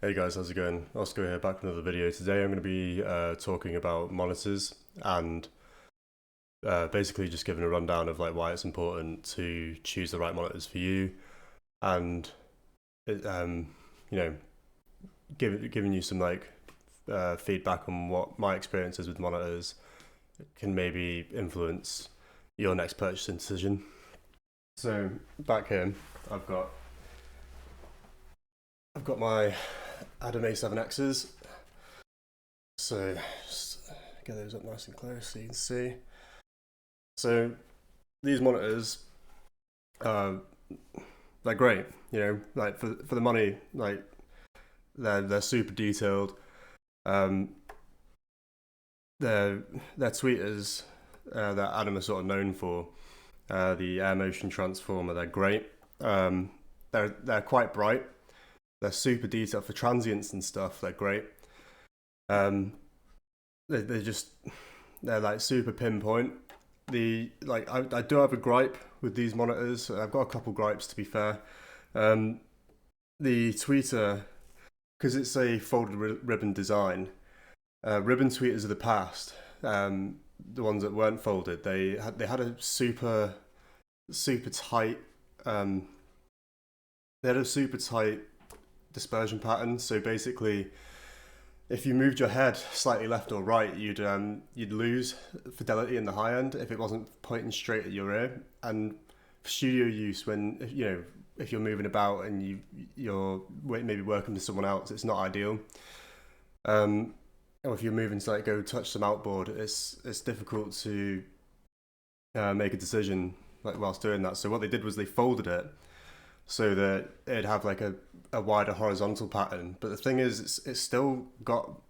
Hey guys, how's it going? OSCO here, back with another video. Today I'm going to be talking about monitors and basically just giving a rundown of like why it's important to choose the right monitors for you, and it, you know, giving you some like feedback on what my experiences with monitors can maybe influence your next purchasing decision. So back here, I've got my ADAM A7Xs. So just get those up nice and close so you can see. So these monitors, uh, they're great. Like for the money, like they're super detailed. Um, their tweeters that Adam is sort of known for, the air motion transformer. They're great. They're quite bright. They're super detailed for transients and stuff. They're great. Um, they're just they're like super pinpoint. I do have a gripe with these monitors. I've got a couple gripes to be fair. The tweeter, because it's a folded ribbon design. Ribbon tweeters of the past, the ones that weren't folded, they had a super tight um, they had a super tight dispersion pattern. So basically, if you moved your head slightly left or right, you'd lose fidelity in the high end if it wasn't pointing straight at your ear. And for studio use, when if you're moving about and you're maybe working with someone else, it's not ideal. Or if you're moving to like go touch some outboard, it's difficult to make a decision like whilst doing that. So what they did was they folded it so that it'd have like a wider horizontal pattern. But the thing is, it's still got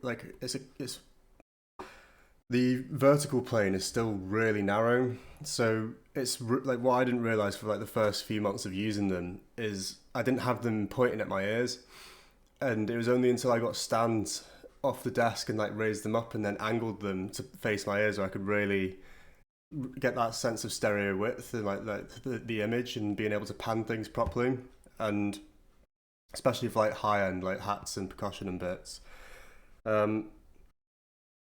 like it's the vertical plane is still really narrow. So it's like what I didn't realize for like the first few months of using them is I didn't have them pointing at my ears, and it was only until I got stands off the desk and like raised them up and then angled them to face my ears where I could really get that sense of stereo width and like the image and being able to pan things properly, and especially for like high end like hats and percussion and bits. Um,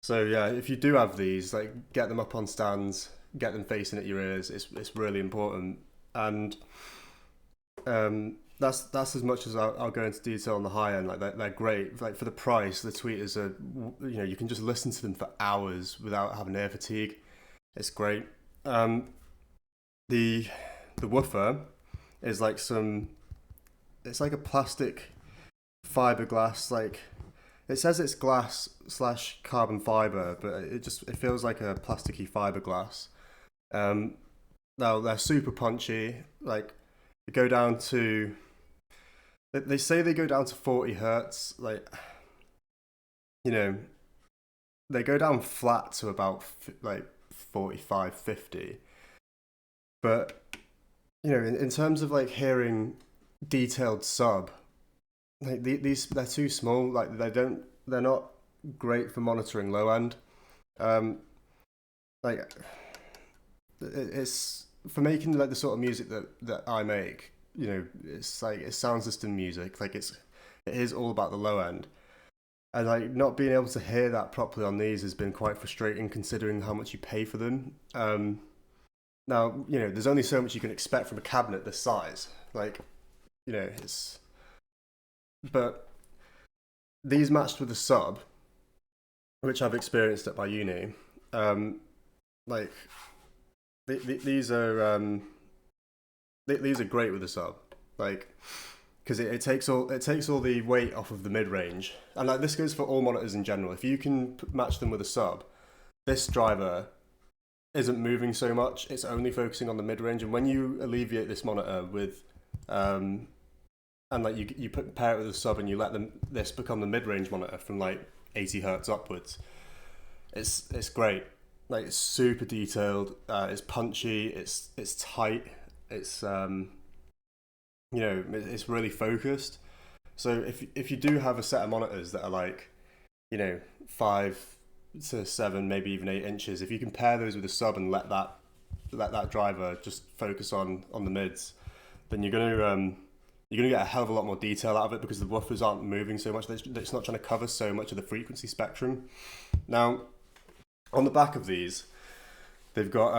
so yeah, if you do have these, like get them up on stands, get them facing at your ears. It's really important, and that's as much as I'll go into detail on the high end. Like they're great. Like for the price, the tweeters are you can just listen to them for hours without having ear fatigue. It's great. Um, the the woofer is like it's like a plastic fiberglass. Like it says it's glass slash carbon fiber, but it feels like a plasticky fiberglass. Um, Now they're super punchy. Like they go down to they say they go down to 40 hertz. Like you know they go down flat to about like 45, 50. But in terms of like hearing detailed sub, like these they're too small. Like they're not great for monitoring low end. Um, like it's for making like the sort of music that I make. It's like it's sound system music. Like it is all about the low end. And like not being able to hear that properly on these has been quite frustrating considering how much you pay for them. Now, there's only so much you can expect from a cabinet this size. Like, it's but these matched with the sub, which I've experienced at my uni. Um, like these are great with the sub. Like because it takes all the weight off of the mid range, and like this goes for all monitors in general. If you can match them with a sub, this driver isn't moving so much. It's only focusing on the mid range, and when you alleviate this monitor with, and like you pair it with a sub, and you let this become the mid range monitor from like 80 hertz upwards. It's great. Like it's super detailed. It's punchy. It's tight. It's really focused. So if you do have a set of monitors that are like, 5 to 7, maybe even 8 inches, if you can pair those with a sub and let that driver just focus on the mids, then you're going to get a hell of a lot more detail out of it because the woofers aren't moving so much. It's not trying to cover so much of the frequency spectrum. Now, on the back of these, they've got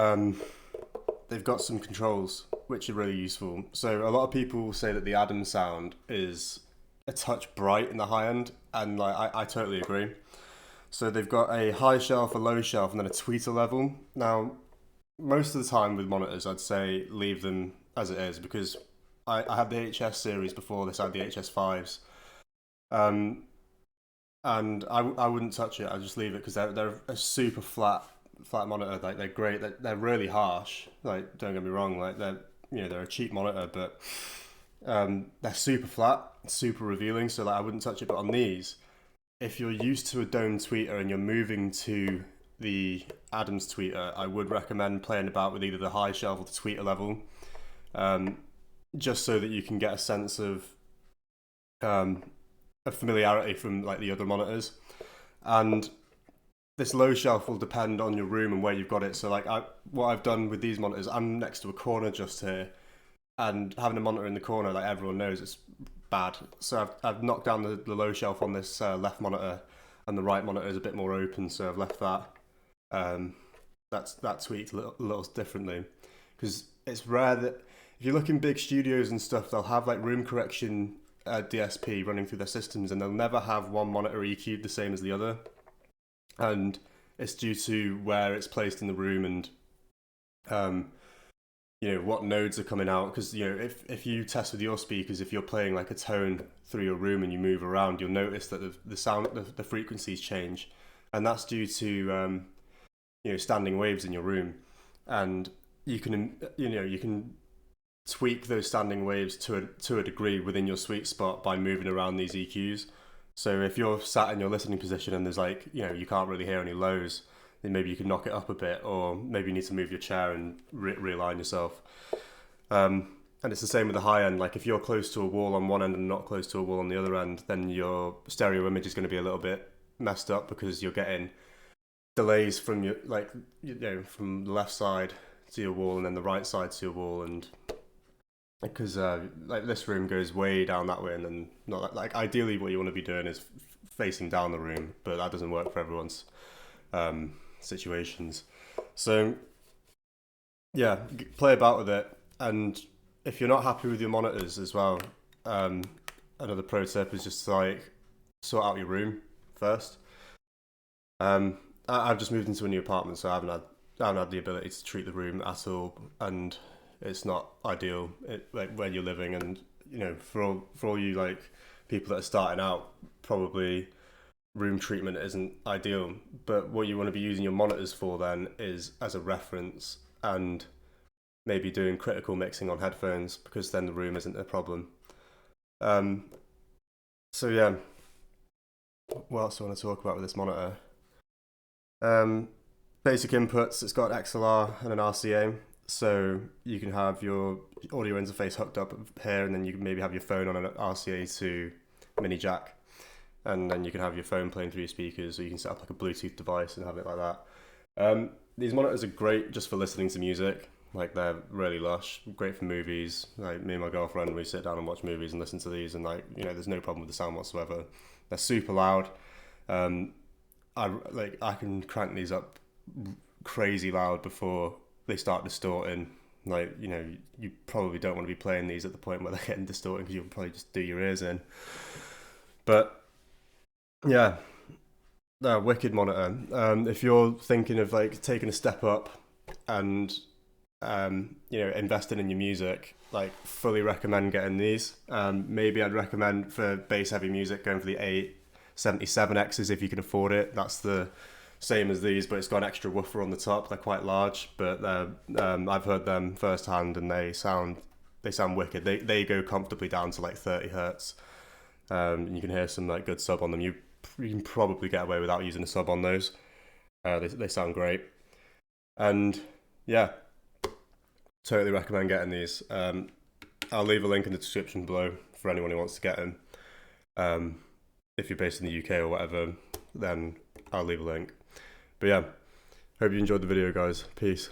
some controls which are really useful. So a lot of people say that the ADAM sound is a touch bright in the high end, and like I totally agree. So they've got a high shelf, a low shelf, and then a tweeter level. Now, most of the time with monitors, I'd say leave them as it is, because I had the HS series before this. I had the HS5s, and I wouldn't touch it. I'd just leave it because they're a super flat monitor. Like they're great. They're really harsh. Like, don't get me wrong. Like they're a cheap monitor, but they're super flat, super revealing. So like I wouldn't touch it. But on these, if you're used to a dome tweeter and you're moving to the Adams tweeter, I would recommend playing about with either the high shelf or the tweeter level, just so that you can get a sense of a familiarity from like the other monitors. And this low shelf will depend on your room and where you've got it. So like what I've done with these monitors, I'm next to a corner just here, and having a monitor in the corner, like everyone knows, it's bad. So I've knocked down the low shelf on this left monitor, and the right monitor is a bit more open. So I've left that that tweaked a little differently, because it's rare that if you look in big studios and stuff, they'll have like room correction DSP running through their systems, and they'll never have one monitor EQ'd the same as the other. And it's due to where it's placed in the room and what nodes are coming out. Because if you test with your speakers, if you're playing like a tone through your room and you move around, you'll notice that the sound, the frequencies change, and that's due to standing waves in your room. And you can tweak those standing waves to a degree within your sweet spot by moving around these EQs. So if you're sat in your listening position and there's like, you can't really hear any lows, then maybe you can knock it up a bit, or maybe you need to move your chair and realign yourself. And it's the same with the high end. Like if you're close to a wall on one end and not close to a wall on the other end, then your stereo image is going to be a little bit messed up, because you're getting delays from from the left side to your wall and then the right side to your wall, and because like this room goes way down that way, and then not like ideally what you want to be doing is facing down the room, but that doesn't work for everyone's situations. So yeah, play about with it. And if you're not happy with your monitors as well, another pro tip is just like sort out your room first. I've just moved into a new apartment, so I haven't had the ability to treat the room at all, and it's not ideal like where you're living. And for all you like people that are starting out, probably room treatment isn't ideal. But what you want to be using your monitors for then is as a reference, and maybe doing critical mixing on headphones, because then the room isn't a problem. So yeah, what else do I want to talk about with this monitor? Basic inputs. It's got an XLR and an RCA, so you can have your audio interface hooked up here, and then you can maybe have your phone on an RCA to mini jack, and then you can have your phone playing through your speakers, or you can set up like a Bluetooth device and have it like that. These monitors are great just for listening to music. Like they're really lush, great for movies. Like me and my girlfriend, we sit down and watch movies and listen to these, and there's no problem with the sound whatsoever. They're super loud. I can crank these up crazy loud before they start distorting. Like you probably don't want to be playing these at the point where they're getting distorting, because you'll probably just do your ears in. But yeah, they're a wicked monitor. If you're thinking of like taking a step up and investing in your music, like fully recommend getting these. Maybe I'd recommend for bass heavy music going for the A7Xs if you can afford it. That's the same as these, but it's got an extra woofer on the top. They're quite large, but I've heard them firsthand, and they sound wicked. They go comfortably down to like 30 hertz. You can hear some like good sub on them. You can probably get away without using a sub on those. They sound great, and yeah, totally recommend getting these. I'll leave a link in the description below for anyone who wants to get them. If you're based in the UK or whatever, then I'll leave a link. But yeah, hope you enjoyed the video, guys. Peace.